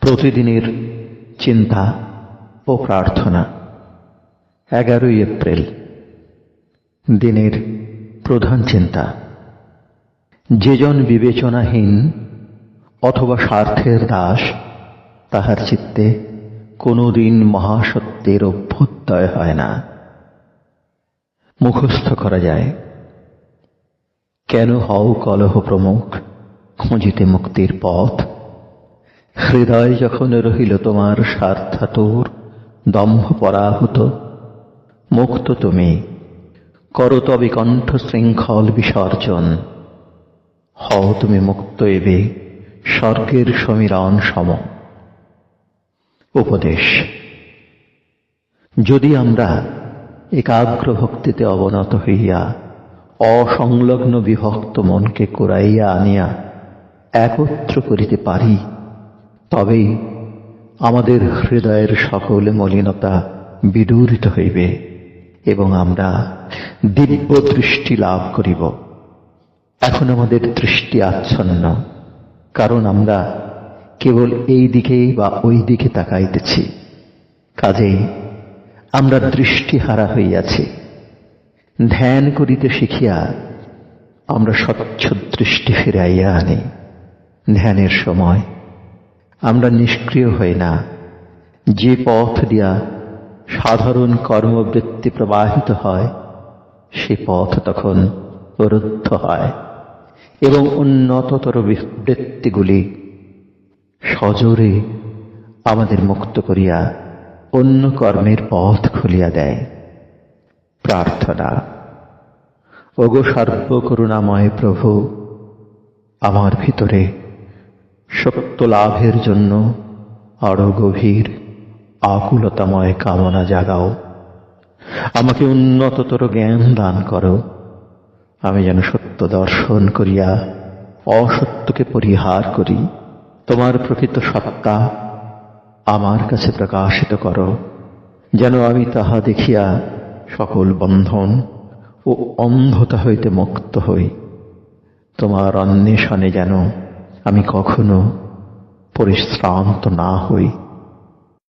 প্রতিদিনের চিন্তা ও প্রার্থনা। 11 এপ্রিল। দিনের প্রধান চিন্তা। যেজন বিবেচনাহীন অথবা স্বার্থের দাস, তাহার চিত্তে কোনদিন মহাসত্যের অভ্যুদয় হয় না। মুখস্থ করা যায়। কেন হও কলহ প্রমুখ, খুঁজিতে মুক্তির পথ? হৃদয় যখন রহিল তোমার স্বার্থাতুর, দম্ভ পরাহুত, মুক্ত তুমি, করো তবে কণ্ঠ শৃঙ্খল বিসর্জন। হও তুমি মুক্ত এবে স্বর্গের সমীরণ সম। উপদেশ। যদি আমরা একাগ্র ভক্তিতে অবনত হইয়া অসংলগ্ন বিভক্ত মনকে কুড়াইয়া আনিয়া একত্র করিতে পারি, তবেই আমাদের হৃদয়ের সকল মলিনতা বিদূরিত হইবে এবং আমরা দিব্য দৃষ্টি লাভ করিব। এখন আমাদের দৃষ্টি আচ্ছন্ন, কারণ আমরা কেবল এই দিকে বা ওই দিকে তাকাইতেছি। কাজেই আমরা দৃষ্টিহারা হইয়াছি। ধ্যান করিতে শিখিয়া আমরা স্বচ্ছ দৃষ্টি ফিরাইয়া আনি। ধ্যানের সময় আমরা নিষ্ক্রিয় হই না। যে পথ দিয়া সাধারণ কর্মবৃত্তি প্রবাহিত হয়, সে পথ তখন রুদ্ধ হয় এবং উন্নততর বৃত্তিগুলি সজোরে আমাদের মুক্ত করিয়া অন্য কর্মের পথ খুলিয়া দেয়। প্রার্থনা। ওগো সর্বকরুণাময় প্রভু, আমার ভিতরে সত্য লাভের জন্য আরো গভীর আকুলতাময় কামনা জাগাও। আমাকে উন্নততর জ্ঞান দান করো। আমি যেন সত্য দর্শন করিয়া অসত্যকে পরিহার করি। তোমার প্রকৃত সত্তা আমার কাছে প্রকাশিত করো, যেন আমি তাহা দেখিয়া সকল বন্ধন ও অন্ধতা হইতে মুক্ত হই। তোমার অন্বেষণে যেন আমি কখনো পরিশ্রান্ত না হই।